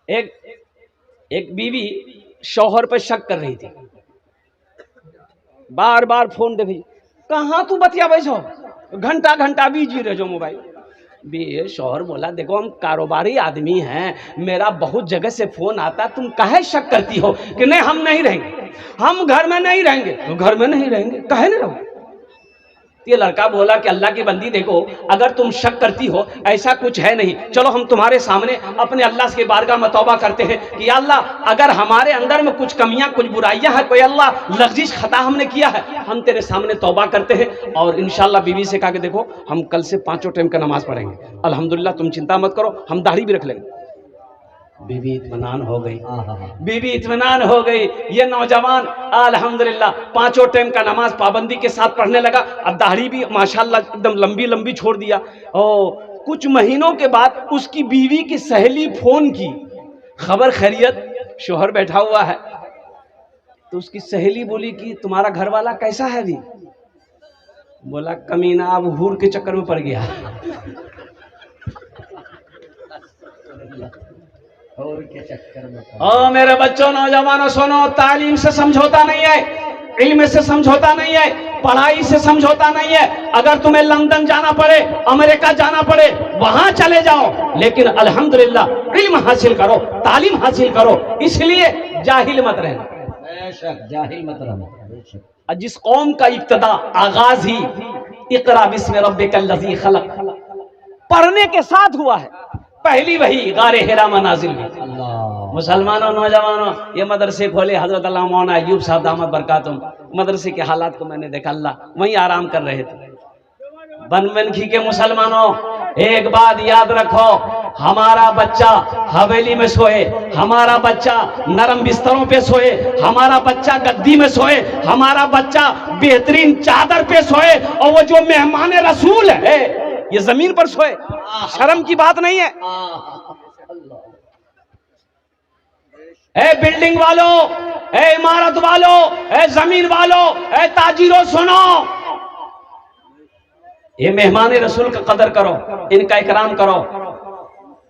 ایک ایک بیوی شوہر پہ شک کر رہی تھی، بار بار فون دے بھائی کہاں تو بتیا بیسو، گھنٹہ گھنٹہ بیجی رہ جو موبائل بھی۔ شوہر بولا دیکھو ہم کاروباری آدمی ہیں، میرا بہت جگہ سے فون آتا، تم کاہے شک کرتی ہو کہ نہیں ہم نہیں رہیں گے، ہم گھر میں نہیں رہیں گے، گھر میں نہیں رہیں گے کاہے نہیں رہو۔ یہ لڑکا بولا کہ اللہ کی بندی دیکھو اگر تم شک کرتی ہو ایسا کچھ ہے نہیں، چلو ہم تمہارے سامنے اپنے اللہ کے بارگاہ میں توبہ کرتے ہیں کہ یا اللہ اگر ہمارے اندر میں کچھ کمیاں کچھ برائیاں ہیں، کوئی اللہ لغزش خطا ہم نے کیا ہے، ہم تیرے سامنے توبہ کرتے ہیں۔ اور انشاءاللہ بیوی سے کہا کہ دیکھو ہم کل سے 5 ٹائم کا نماز پڑھیں گے، الحمدللہ تم چنتا مت کرو، ہم داڑھی بھی رکھ لیں گے۔ بیوی اطمینان ہو گئی، بیوی اطمینان ہو گئی۔ یہ نوجوان الحمدللہ 5 ٹائم کا نماز پابندی کے ساتھ پڑھنے لگا، اب داڑھی بھی ماشاءاللہ ایک دم لمبی لمبی چھوڑ دیا۔ کچھ مہینوں کے بعد اس کی بیوی کی سہیلی فون کی، خبر خیریت، شوہر بیٹھا ہوا ہے تو اس کی سہیلی بولی کہ تمہارا گھر والا کیسا ہے ابھی؟ بولا کمینہ اب حور کے چکر میں پڑ گیا۔ میرے بچوں نوجوانوں سنو، تعلیم سے سمجھوتا نہیں ہے، علم سے سمجھوتا نہیں ہے، پڑھائی سے سمجھوتا نہیں ہے۔ اگر تمہیں لندن جانا پڑے، امریکہ جانا پڑے، وہاں چلے جاؤ، لیکن الحمدللہ علم حاصل کرو، تعلیم حاصل کرو، اس لیے جاہل مت رہنا۔ بے شک جاہل مت رہنا۔ جس قوم کا ابتدا آغاز ہی اقرا بسم ربک الذی خلق پڑھنے کے ساتھ ہوا ہے، پہلی وحی غار حرا میں نازل ہوئی۔ مسلمانوں نوجوانوں یہ مدرسے کھولے، حضرت علامہ مولانا ایوب صاحب دامت برکاتہم، مدرسے کے حالات کو میں نے دیکھا، اللہ وہیں آرام کر رہے تھے۔ بنمنکھی کے مسلمانوں ایک بات یاد رکھو، ہمارا بچہ حویلی میں سوئے، ہمارا بچہ نرم بستروں پہ سوئے، ہمارا بچہ گدی میں سوئے، ہمارا بچہ بہترین چادر پہ سوئے، اور وہ جو مہمان رسول ہے یہ زمین پر سوئے، شرم کی بات نہیں ہے۔ اے بلڈنگ والو، اے عمارت والو، اے زمین والو، اے تاجروں سنو، یہ مہمان رسول کا قدر کرو، ان کا اکرام کرو،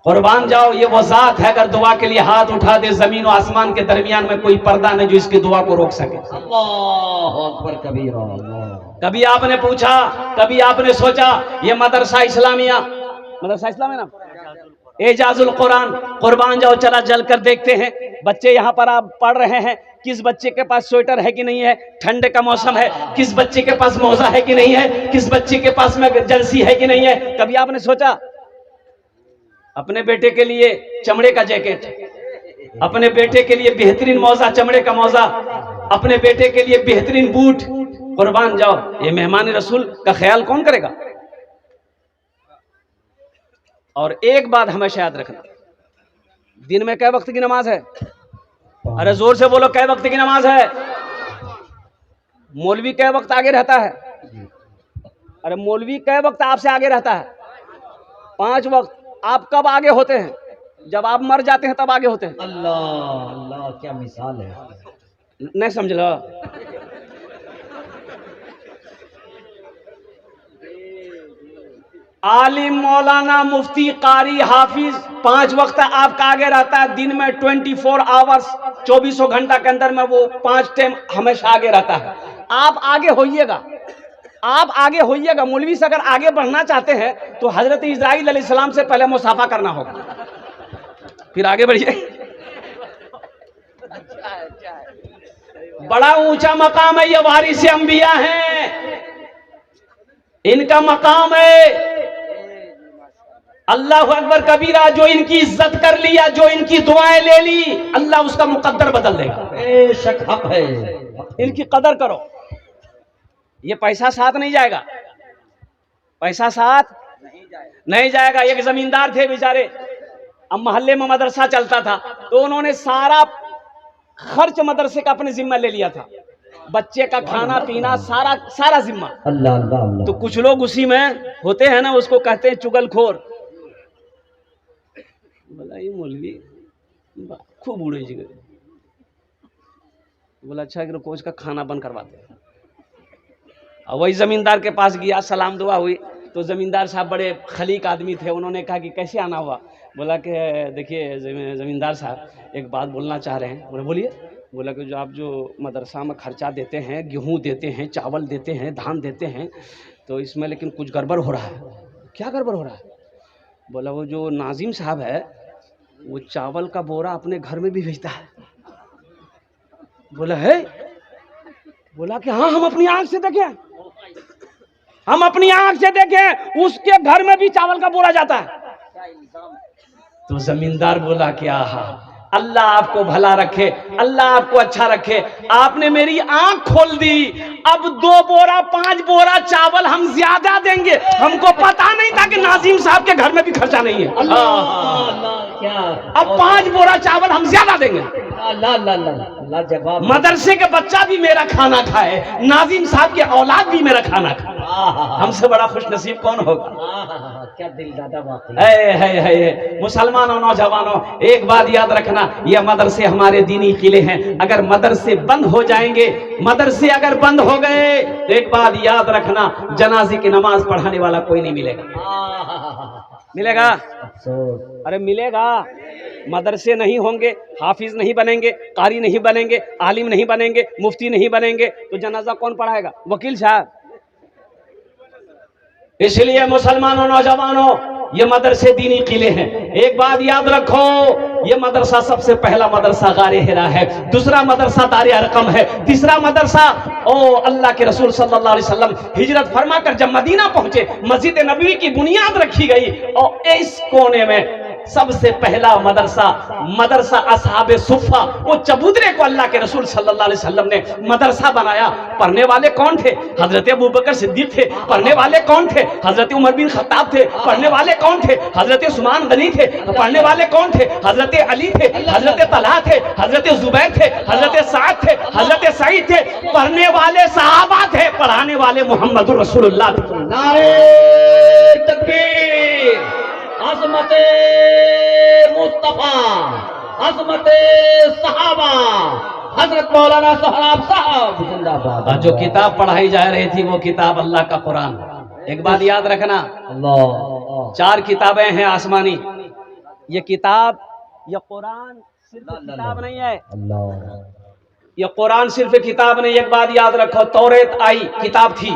قربان جاؤ۔ یہ وہ ذات ہے اگر دعا کے لیے ہاتھ اٹھا دے، زمین و آسمان کے درمیان میں کوئی پردہ نہیں جو اس کی دعا کو روک سکے۔ اللہ اکبر کبیرہ۔ کبھی آپ نے پوچھا، کبھی آپ نے سوچا یہ مدرسہ اسلامیہ، مدرسہ اسلامیہ نا اعجاز القرآن، قربان جاؤ چلا جل کر دیکھتے ہیں بچے یہاں پر آپ پڑھ رہے ہیں، کس بچے کے پاس سویٹر ہے کہ نہیں ہے، ٹھنڈ کا موسم ہے، کس بچے کے پاس موزہ ہے کہ نہیں ہے، کس بچے کے پاس میں جرسی ہے کہ نہیں ہے۔ کبھی آپ نے سوچا اپنے بیٹے کے لیے چمڑے کا جیکٹ، اپنے بیٹے کے لیے بہترین موزہ، چمڑے کا موزہ، اپنے بیٹے کے لیے بہترین بوٹ، قربان جاؤ یہ مہمان رسول کا خیال کون کرے گا؟ اور ایک بات ہمیشہ یاد رکھنا، دن میں کئے وقت کی نماز ہے؟ ارے زور سے بولو، کئے وقت کی نماز ہے؟ مولوی کئے وقت آگے رہتا ہے؟ ارے مولوی کئے وقت آپ سے آگے رہتا ہے؟ 5 وقت۔ آپ کب آگے ہوتے ہیں؟ جب آپ مر جاتے ہیں تب آگے ہوتے ہیں۔ اللہ اللہ کیا مثال ہے، نہیں سمجھ لو۔ عالم، مولانا، مفتی، قاری، حافظ 5 وقت آپ کا آگے رہتا ہے، دن میں 24 آورس 24 گھنٹہ کے اندر میں وہ 5 ٹائم ہمیشہ آگے رہتا ہے۔ آپ آگے ہوئیے گا، آپ آگے ہوئیے گا۔ مولوی سے اگر آگے بڑھنا چاہتے ہیں تو حضرت اسرائیل علیہ السلام سے پہلے مصافحہ کرنا ہوگا، پھر آگے بڑھیے۔ بڑا اونچا مقام ہے، یہ وارث انبیاء ہیں، ان کا مقام ہے۔ اللہ اکبر کبیرہ، جو ان کی عزت کر لیا، جو ان کی دعائیں لے لی، اللہ اس کا مقدر بدل دے گا۔ بے شک حق ہے، ان کی قدر کرو۔ یہ پیسہ ساتھ نہیں جائے گا، پیسہ ساتھ نہیں جائے گا۔ ایک زمیندار تھے بیچارے، اب محلے میں مدرسہ چلتا تھا تو انہوں نے سارا خرچ مدرسے کا اپنے ذمہ لے لیا تھا، بچے کا کھانا پینا سارا ذمہ۔ تو کچھ لوگ اسی میں ہوتے ہیں نا، اس کو کہتے ہیں چگل خور۔ بولا یہ مولوی خوب اڑے جگہ، بولا اچھا کہ کوچ کا کھانا بند کرواتے ہیں۔ اور وہی زمیندار کے پاس گیا، سلام دعا ہوئی تو زمیندار صاحب بڑے خلیق آدمی تھے، انہوں نے کہا کہ کیسے آنا ہوا؟ بولا کہ دیکھیے زمیندار صاحب ایک بات بولنا چاہ رہے ہیں۔ بولیے۔ بولا کہ جو آپ جو مدرسہ میں خرچہ دیتے ہیں، گیہوں دیتے ہیں، چاول دیتے ہیں، دھان دیتے ہیں، تو اس میں لیکن کچھ گڑبڑ ہو رہا ہے۔ کیا گڑبڑ ہو رہا ہے؟ بولا وہ جو ناظم صاحب ہے وہ چاول کا بورا اپنے گھر میں بھی بھیجتا ہے۔ بولا ہے؟ بولا کہ ہاں، ہم اپنی آنکھ سے دیکھیں، ہم اپنی آنکھ سے دیکھیں، اس کے گھر میں بھی چاول کا بورا جاتا ہے۔ تو زمیندار بولا کہ آہا، اللہ آپ کو بھلا رکھے، اللہ آپ کو اچھا رکھے، آپ نے میری آنکھ کھول دی، اب 2 بورا 5 بورا چاول ہم زیادہ دیں گے، ہم کو پتا نہیں تھا کہ ناظم صاحب کے گھر میں بھی خرچہ نہیں ہے، اب 5 بورا چاول ہم زیادہ دیں گے۔ مدرسے کے بچہ بھی میرا کھانا کھائے، ناظم صاحب کے اولاد بھی میرا کھانا کھائے، ہم سے بڑا خوش نصیب کون ہوگا؟ کیا دل دادا بات ہے۔ مسلمانوں، نوجوانوں، ایک بات یاد رکھنا، یہ مدرسے ہمارے دینی قلعے ہیں، اگر مدرسے بند ہو جائیں گے، مدرسے اگر بند ہو گئے تو ایک بات یاد رکھنا، جنازے کی نماز پڑھانے والا کوئی نہیں ملے گا۔ ملے گا؟ ارے ملے گا۔ مدرسے نہیں ہوں گے، حافظ نہیں بنیں گے، قاری نہیں بنیں گے، عالم نہیں بنیں گے، مفتی نہیں بنیں گے، تو جنازہ کون پڑھائے گا؟ وکیل صاحب۔ اس لیے مسلمانوں، نوجوانوں، یہ مدرسے دینی قلعے ہیں۔ ایک بات یاد رکھو، یہ مدرسہ سب سے پہلا مدرسہ غار حرا ہے، دوسرا مدرسہ دار ارقم ہے، تیسرا مدرسہ اللہ کے رسول صلی اللہ علیہ وسلم ہجرت فرما کر جب مدینہ پہنچے، مسجد نبوی کی بنیاد رکھی گئی، اور اس کونے میں سب سے پہلا مدرسہ اصحاب صفہ، وہ چبوترے کو اللہ کے رسول صلی اللہ علیہ وسلم نے مدرسہ بنایا۔ پڑھنے والے کون تھے؟ حضرت ابوبکر صدیق تھے۔ پڑھنے والے کون تھے؟ حضرت عمر بن خطاب تھے۔ پڑھنے والے کون تھے؟ حضرت عثمان غنی تھے۔ پڑھنے والے کون تھے؟ حضرت علی تھے، حضرت طلحہ تھے، حضرت زبیر تھے، حضرت سعد تھے، حضرت سعید تھے۔ پڑھنے والے صحابہ تھے، پڑھانے والے محمد رسول اللہ تھے۔ نعرہ تکبیر، عظمت مصطفیٰ، عظمت صحابہ، حضرت مولانا سہراب صاحب زندہ باد۔ جو کتاب پڑھائی جا رہی تھی وہ کتاب اللہ کا قرآن۔ ایک بات یاد رکھنا، اللہ 4 کتابیں ہیں آسمانی، یہ کتاب، یہ قرآن صرف کتاب نہیں ہے، اللہ یہ قرآن صرف کتاب نہیں۔ ایک بات یاد رکھو، توریت آئی کتاب تھی،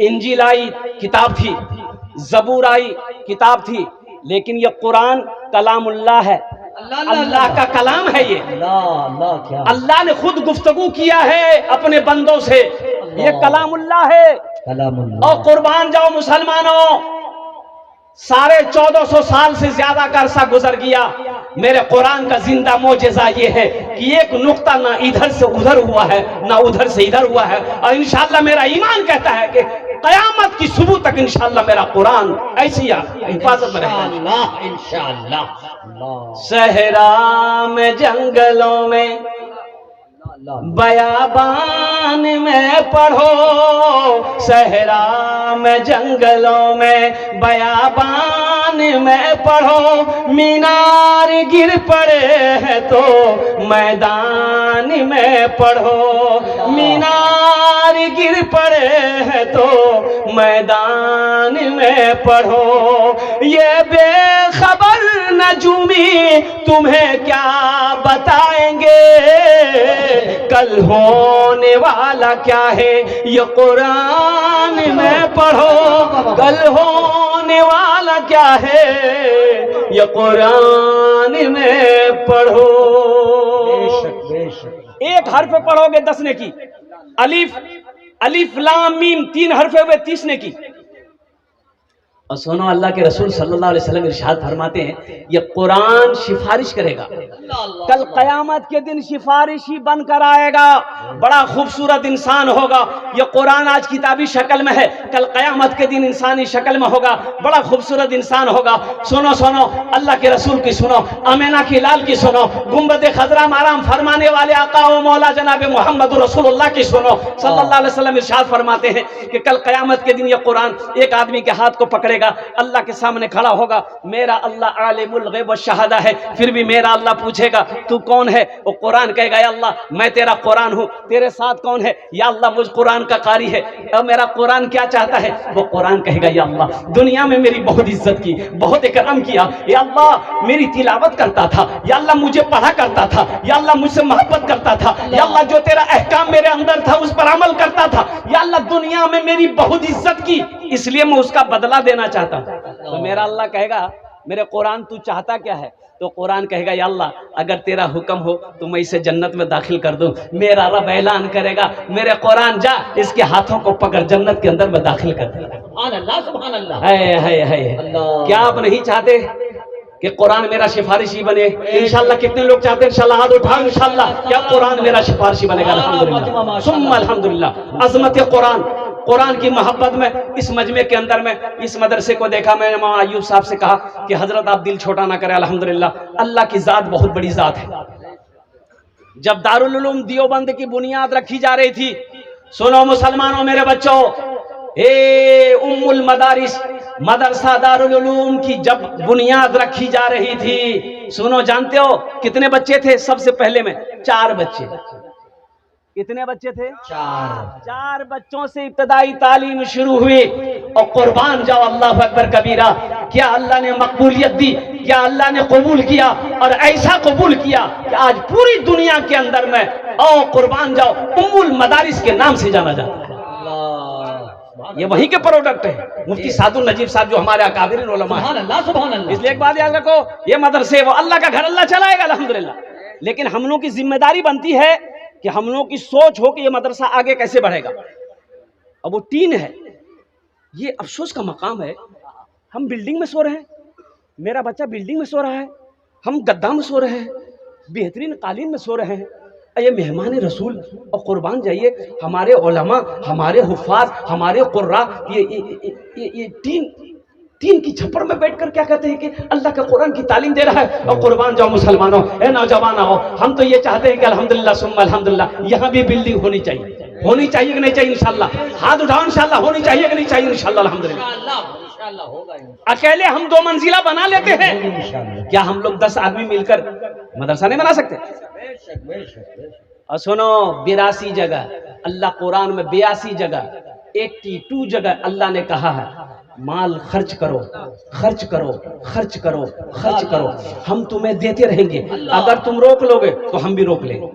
انجیل آئی کتاب تھی، زبور آئی کتاب تھی، لیکن یہ قرآن کلام اللہ ہے، اللہ کا کلام ہے۔ یہ اللہ کیا اللہ نے خود گفتگو کیا ہے اپنے بندوں سے، یہ کلام اللہ ہے۔ کلام اللہ۔ اور قربان جاؤ مسلمانوں، 1450 سال سے زیادہ کا عرصہ گزر گیا، میرے قرآن کا زندہ معجزہ یہ ہے کہ ایک نقطہ نہ ادھر سے ادھر ہوا ہے، نہ ادھر سے ادھر ہوا ہے، اور انشاءاللہ میرا ایمان کہتا ہے کہ قیامت کی صبح تک انشاءاللہ میرا قرآن ایسی حفاظت میں رہے گا انشاءاللہ۔ اللہ صحرا میں، جنگلوں میں، بیابان میں پڑھو، صحرا میں، جنگلوں میں، بیابان میں پڑھو، مینار گر پڑے ہیں تو میدان میں پڑھو، مینار گر پڑے ہیں تو میدان میں پڑھو، یہ بے خبر نجومی تمہیں کیا بتائیں گے، کل ہونے والا کیا ہے یہ قرآن میں پڑھو، کل ہونے والا کیا ہے یہ قرآن میں پڑھو۔ ایک حرف پڑھو گے 10 نے کی، الف لام میم 3 حرف ہوئے 30 نے کی۔ اور سنو، اللہ کے رسول صلی اللہ علیہ وسلم ارشاد فرماتے ہیں یہ قرآن سفارش کرے گا، کل قیامت کے دن سفارشی بن کر آئے گا، بڑا خوبصورت انسان ہوگا۔ یہ قرآن آج کتابی شکل میں ہے، کل قیامت کے دن انسانی شکل میں ہوگا، بڑا خوبصورت انسان ہوگا۔ سنو سنو، اللہ کے رسول کی سنو، آمینہ کی لال کی سنو، گنبد خضرا میں آرام فرمانے والے آقا و مولا جناب محمد رسول اللہ کی سنو۔ صلی اللہ علیہ وسلم ارشاد فرماتے ہیں کہ کل قیامت کے دن یہ قرآن ایک آدمی کے ہاتھ کو پکڑے گا، گا, اللہ کے سامنے کھڑا ہوگا, میرا اللہ عالم الغیب والشہادہ ہے, پھر بھی میرا اللہ پوچھے گا تو کون ہے؟ وہ قرآن کہے گا یا اللہ میں تیرا قرآن ہوں, تیرے ساتھ کون ہے؟ یا اللہ مجھ قرآن کا قاری ہے, اور میرا قرآن کیا چاہتا ہے؟ وہ قرآن کہے گا یا اللہ دنیا میں میری بہت عزت کی, بہت اکرام کیا, یا اللہ میری تلاوت کرتا تھا, یا اللہ مجھے پڑھا کرتا تھا, یا اللہ مجھ سے محبت کرتا تھا, یا اللہ جو تیرا احکام میرے اندر تھا اس پر عمل کرتا تھا, یا اللہ دنیا میں میری بہت عزت کی, اس لیے میں اس کا بدلہ دینا چاہتا ہوں. تو میرا اللہ کہے گا میرے قرآن تو چاہتا کیا ہے؟ تو قرآن کہے گا یا اللہ اگر تیرا حکم ہو تو میں اسے جنت میں داخل کر دوں. میرا رب اعلان کرے گا میرے قرآن جا اس کے ہاتھوں کو پکڑ جنت کے اندر میں داخل کر دوں. سبحان اللہ سبحان اللہ. ہے اللہ. کیا آپ نہیں چاہتے کہ قرآن میرا سفارشی بنے؟ انشاءاللہ کتنے لوگ چاہتے ہیں؟ انشاءاللہ ہاتھ اٹھاؤ. انشاءاللہ کیا قرآن میرا سفارشی بنے گا؟ الحمدللہ ثم الحمدللہ. عظمت قرآن, قرآن کی محبت میں اس مجمع کے اندر میں اس مدرسے کو دیکھا, میں نے مولانا ایوب صاحب سے کہا کہ حضرت آپ دل چھوٹا نہ کریں, الحمدللہ اللہ کی ذات بہت بڑی ذات ہے. جب دارالعلوم دیوبند کی بنیاد رکھی جا رہی تھی, سنو مسلمانوں میرے بچوں, ام المدارس مدرسہ دارالعلوم کی جب بنیاد رکھی جا رہی تھی, سنو جانتے ہو کتنے بچے تھے؟ سب سے پہلے میں 4 بچے. کتنے بچے تھے؟ 4 بچوں سے ابتدائی تعلیم شروع ہوئی. اور قربان جاؤ اللہ اکبر کبیرہ, کیا اللہ نے مقبولیت دی, کیا اللہ نے قبول کیا, اور ایسا قبول کیا کہ آج پوری دنیا کے اندر میں قربان جاؤ ام المدارس کے نام سے جانا جاتا ہے. یہ وہی کے پروڈکٹ ہے. مفتی سعد النجیب صاحب جو ہمارے اکابرین علماء ہیں, سبحان اللہ سبحان اللہ. اس لیے ایک بات یاد رکھو, یہ مدرسے وہ اللہ کا گھر اللہ چلائے گا الحمدللہ, لیکن ہم لوگوں کی ذمہ داری بنتی ہے کہ ہم لوگوں کی سوچ ہو کہ یہ مدرسہ آگے کیسے بڑھے گا. اب وہ ٹین ہے, یہ افسوس کا مقام ہے, ہم بلڈنگ میں سو رہے ہیں, میرا بچہ بلڈنگ میں سو رہا ہے, ہم گدا میں سو رہے ہیں, بہترین قالین میں سو رہے ہیں. یہ مہمان رسول, اور قربان جائیے ہمارے علماء, ہمارے حفاظ, ہمارے قراء یہ تین کی چھپر میں بیٹھ کر کیا کہتے ہیں کہ اللہ کے قرآن کی تعلیم دے رہا ہے. اور قربان جاؤ مسلمانوں, اے نوجوانوں, ہم تو یہ چاہتے ہیں کہ الحمدللہ ثم الحمدللہ یہاں بھی بلڈنگ ہونی چاہیے. ہونی چاہیے کہ نہیں چاہیے؟ انشاءاللہ ہاتھ اٹھاؤ. انشاءاللہ ہونی چاہیے کہ نہیں چاہیے؟ انشاءاللہ الحمدللہ. انشاءاللہ ہوگا. اکیلے ہم 2 منزلہ بنا لیتے ہیں, کیا ہم لوگ 10 آدمی مل کر مدرسہ نہیں بنا سکتے؟ اور سنو 82 جگہ اللہ قرآن میں 82 جگہ 82 جگہ اللہ نے کہا ہے مال خرچ کرو, خرچ کرو, خرچ کرو, خرچ کرو, ہم تمہیں دیتے رہیں گے. اگر تم روک لو گے تو ہم بھی روک لیں گے.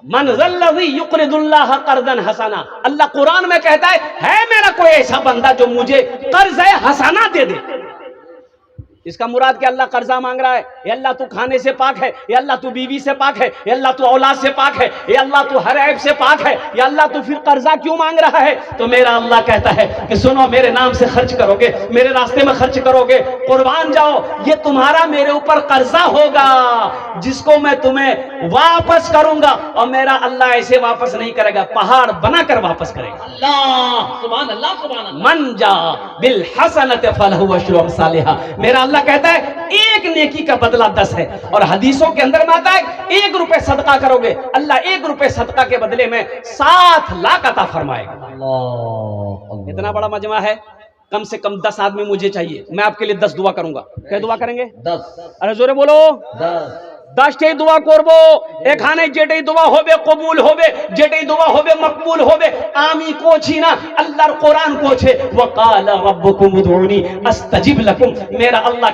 من ذا الذی یقرض اللہ قرضا حسنا, اللہ قرآن میں کہتا ہے میرا کوئی ایسا بندہ جو مجھے قرض حسنا دے دے. اس کا مراد کہ اللہ قرضہ مانگ رہا ہے, اے اللہ تو کھانے سے پاک ہے, اے اللہ تو بیوی سے پاک ہے, اے اللہ تو اولاد سے پاک ہے, اے اللہ تو ہر عیب سے پاک ہے, یا اللہ تو پھر قرضہ کیوں مانگ رہا ہے؟ تو میرا اللہ کہتا ہے کہ سنو میرے نام سے خرچ کرو گے, میرے راستے میں خرچ کرو گے, قربان جاؤ یہ تمہارا میرے اوپر قرضہ ہوگا جس کو میں تمہیں واپس کروں گا. اور میرا اللہ ایسے واپس نہیں کرے گا, پہاڑ بنا کر واپس کرے گا. اللہ سبحان اللہ سبحان اللہ. من جا بالحسنۃ فلہ عشر امثالھا, میرا اللہ کہتا ہے ایک نیکی کا بدلہ 10 ہے. اور حدیثوں کے اندر میں آتا ہے 1 روپے صدقہ کرو گے, اللہ 1 روپے صدقہ کے بدلے میں 7 لاکھ عطا فرمائے گا. اللہ اتنا بڑا مجمع ہے, کم سے کم 10 آدمی مجھے چاہیے, میں آپ کے لیے 10 دعا کروں گا. کیا دعا کریں گے؟ 10 ارے زورے بولو. 10 دعا করবো, এখানে যেটাই দোয়া হবে কবুল হবে, যেটাই দোয়া হবে মকবুল হবে. আমি করছি না, আল্লাহর কোরআন করছে, ওয়াকালা রাব্বুকুম উদউনি আস্তাজিব লাকুম. মেরা আল্লাহ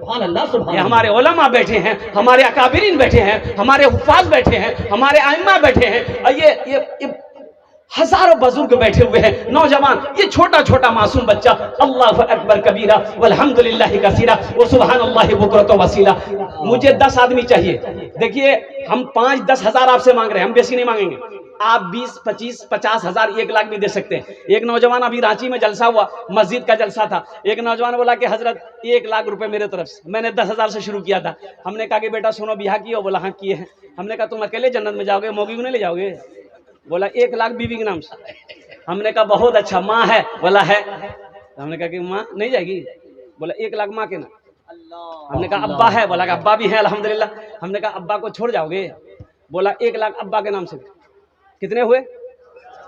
سبحان اللہ سبحان یہ اللہ. ہمارے علماء بیٹھے ہیں, ہمارے اکابرین بیٹھے ہیں, ہمارے حفاظ بیٹھے ہیں, ہمارے ائمہ بیٹھے ہیں, اور یہ ہزاروں بزرگ بیٹھے ہوئے ہیں, نوجوان, یہ چھوٹا چھوٹا معصوم بچہ. اللہ اکبر کبیرہ والحمدللہ کثیرہ وسبحان اللہ بکرۃ وصیلہ. مجھے 10 آدمی چاہیے. دیکھیے ہم 5-10 ہزار آپ سے مانگ رہے ہیں, ہم بیسی نہیں مانگیں گے. آپ 20-25-50 ہزار 1 لاکھ بھی دے سکتے ہیں. ایک نوجوان ابھی رانچی میں جلسہ ہوا, مسجد کا جلسہ تھا, ایک نوجوان بولا کہ حضرت 1 لاکھ روپے میرے طرف سے. میں نے 10 ہزار سے شروع کیا تھا. ہم نے کہا کہ بیٹا سنو بیاہ کیے ہو؟ بولا ہاں کیے ہیں. ہم نے کہا تم اکیلے جنت میں جاؤ گے, موگی کو نہیں لے جاؤ گے؟ بولا 1 لاکھ بیوی کے نام سے. ہم نے کہا بہت اچھا, ماں ہے؟ بولا ہے. ہم نے کہا کہ ماں نہیں جائے گی؟ بولا 1 لاکھ ماں کے نام. ہم نے کہا ابا ہے؟ بولا کہ ابا بھی ہے الحمدللہ. ہم نے کہا ابا کو چھوڑ جاؤ گے؟ بولا 1 لاکھ ابا کے نام سے. کتنے ہوئے؟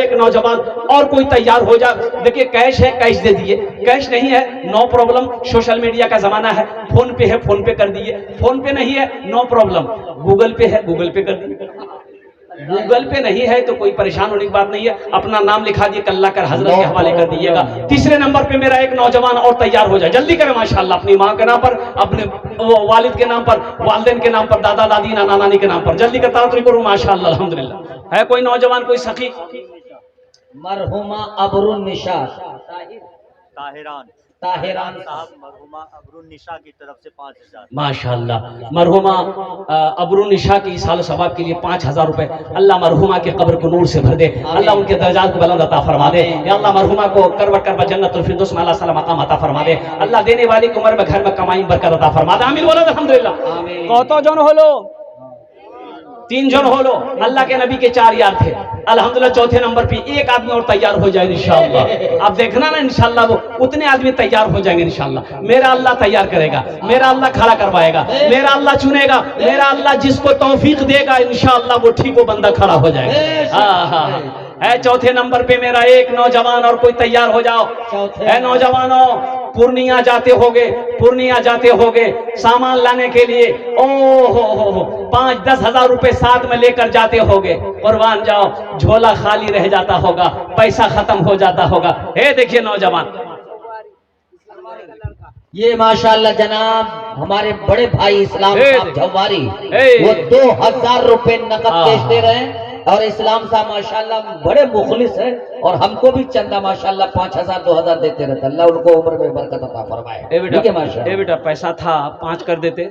ایک نوجوان اور کوئی تیار ہو جائے. دیکھیے کیش ہے کیش دے دیے, کیش نہیں ہے نو پرابلم, سوشل میڈیا کا زمانہ ہے, فون پے ہے فون پے کر دیے, فون پے نہیں ہے نو پرابلم, گوگل پے ہے گوگل پے کر دیے, گوگل پہ نہیں ہے تو کوئی پریشان ہونے کی بات نہیں ہے, اپنا نام لکھا دیے کلّہ کر حضرت کے حوالے کر دیجیے گا. تیسرے نمبر پہ میرا ایک نوجوان اور تیار ہو جائے, جلدی کریں ماشاءاللہ, اپنی ماں کے نام پر, اپنے والد کے نام پر, والدین کے نام پر, دادا دادی نانا نانی کے نام پر, جلدی کا تعارف کروں ماشاءاللہ الحمدللہ. ہے کوئی نوجوان کوئی سخی؟ مرحومہ ابرالنشا طاہران صاحب مرحومہ ابرالنشا کی طرف سے 5000. ماشاءاللہ مرحومہ ابرالنشا کی سال و ثواب کے لیے 5000 روپے. اللہ مرحومہ کے قبر کو نور سے بھر دے, اللہ ان کے درجات کو بلند عطا فرما دے. یا اللہ مرحومہ کو کروٹ کر جنت الفردوس میں اللہ صلی اللہ مقام عطا فرما دے. اللہ دینے والی کی عمر میں گھر میں کمائی برکت عطا فرما دے. آمین بولو الحمدللہ. کتو جن ہولو؟ 3 جن ہولو. اللہ کے نبی کے 4 یار تھے الحمدللہ. چوتھے نمبر پہ ایک آدمی اور تیار ہو جائے انشاءاللہ. آپ دیکھنا نا انشاءاللہ وہ اتنے آدمی تیار ہو جائیں گے انشاءاللہ. میرا اللہ تیار کرے گا, میرا اللہ کھڑا کروائے گا, میرا اللہ چنے گا, میرا اللہ جس کو توفیق دے گا انشاءاللہ وہ ٹھیک وہ بندہ کھڑا ہو جائے گا. ہے چوتھے نمبر پہ میرا ایک نوجوان اور کوئی تیار ہو جاؤ. اے نوجوانوں پورنیہ جاتے ہوگے, پورنیہ جاتے ہوگے سامان لانے کے لیے, او ہو 5-10 ہزار روپے ساتھ میں لے کر جاتے ہوگے. قربان جاؤ جھولا خالی رہ جاتا ہوگا, پیسہ ختم ہو جاتا ہوگا. اے دیکھیے نوجوان, یہ ماشاءاللہ جناب ہمارے بڑے بھائی اسلام صاحب جھواری, وہ 2000 روپے نقد کیش دے رہے ہیں. اور اسلام صاحب ماشاءاللہ بڑے مخلص ہیں, اور ہم کو بھی چندہ ماشاءاللہ 5000 2000 دیتے رہتے. اللہ ان کو عمر میں برکت عطا فرمائے. اے بیٹا پیسہ تھا 5 کر دیتے.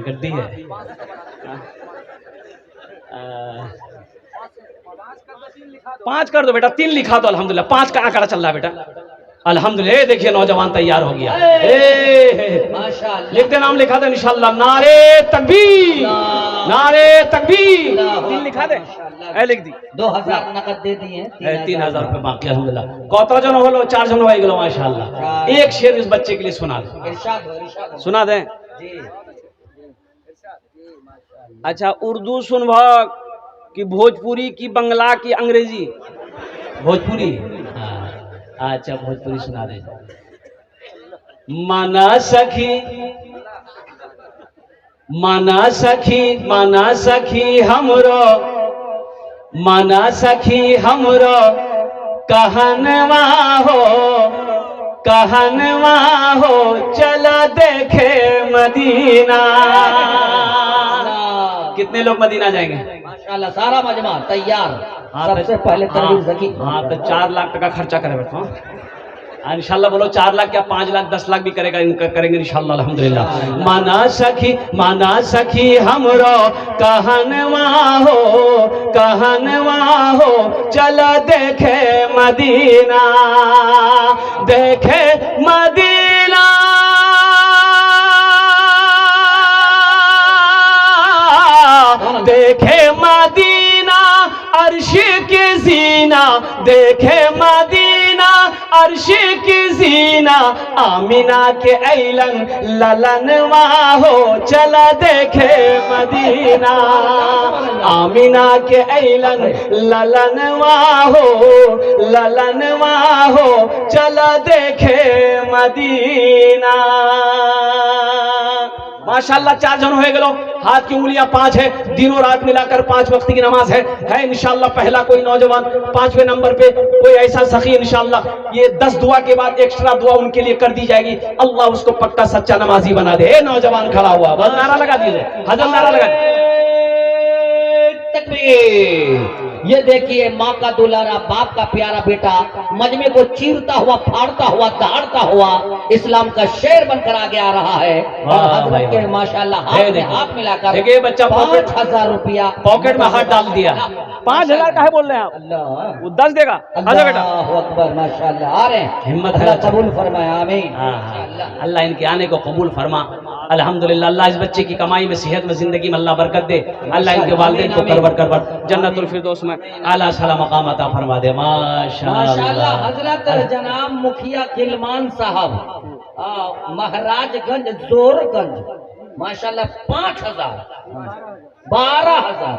گڈی ہے 5 کر دو بیٹا, 3 لکھا دو الحمدللہ. 5 کا آنکڑا چل رہا ہے بیٹا الحمدللہ. دیکھیے نوجوان تیار ہو گیا. لکھتے نام لکھا دے انشاءاللہ. نعرے تکبیر, نعرے تکبیر. 3 لکھا دے. اے لکھ دی. 2000 نقد دے دیے, 3000 روپے باقی الحمدللہ. کوتا جن ہولو 4 جن ہوئے گلو ماشاءاللہ. ایک شعر اس بچے کے لیے سنا دیں, سنا دیں. اچھا اردو سن بھاگ کی بھوجپوری کی بنگلہ کی انگریزی؟ بھوجپوری. اچھا بھوجپوری سنا دیں. مانا سخی مانا سخی مانا سخی ہمرو, مانا سخی ہمرو کہنوا ہو, کہنوا ہو چلا دیکھے مدینہ. کتنے لوگ مدینہ جائیں گے؟ ماشاءاللہ سارا مجمع تیار. سب سے پہلے تنویر زکی. ہاں تو 4 لاکھ ٹکا خرچہ کرے بیٹھا انشاءاللہ. بولو 4 لاکھ کیا 5 لاکھ 10 لاکھ بھی کرے گا, کریں گے انشاءاللہ الحمدللہ. مانا سخی ہمرو کہنوا ہو, کہنوا ہو چلا دیکھے مدینہ, دیکھے مدینہ, دیکھے مدینہ عرش کی زینہ, دیکھے مدینہ عرش کی زینہ. آمینہ کے ایلن للنوا ہو چلا دیکھے مدینہ, آمینہ کے ایلن للنوا ہو, للنوا ہو چلا دیکھے مدینہ. ماشاءاللہ 4 جن ہوئے گلو. ہاتھ کی انگلیاں 5 ہے, دن و رات ملا کر 5 وقت کی نماز ہے انشاءاللہ. پہلا کوئی نوجوان 5ویں نمبر پہ کوئی ایسا سخی انشاءاللہ. یہ 10 دعا کے بعد ایکسٹرا دعا ان کے لیے کر دی جائے گی. اللہ اس کو پکا سچا نمازی بنا دے. اے نوجوان کھڑا ہوا, بس نعرہ لگا دیجیے, حضرت نعرہ لگا دیجیے. تکبیر. یہ دیکھیے ماں کا دلارا, باپ کا پیارا بیٹا مجمع کو چیرتا ہوا, پھاڑتا ہوا, دھاڑتا ہوا اسلام کا شیر بن کر آگے آ رہا ہے. اور حضرت کے ماشاءاللہ ہاتھ میں ہاتھ ملا کر دیکھیے بچہ 5000 روپیہ پاکٹ میں ہاتھ ڈال دیا. 5000 کا ہے بول رہے ہیں آپ, اللہ وہ 10 دے گا. اللہ اکبر ماشاءاللہ. آ رہے ہیں, ہمت ہے, اللہ قبول فرمائے. آمین. اللہ ان کے آنے کو قبول فرما الحمدللہ. اللہ اس بچے کی کمائی میں, صحت میں, زندگی میں اللہ برکت دے. اللہ ان کے والدین کو کرور جنت الفردوس میں اعلیٰ سلا مقام عطا فرما دے. ماشاءاللہ. حضرت جناب مکھیا گلمان صاحب مہاراج گنج زور گنج ماشاءاللہ 5000 12000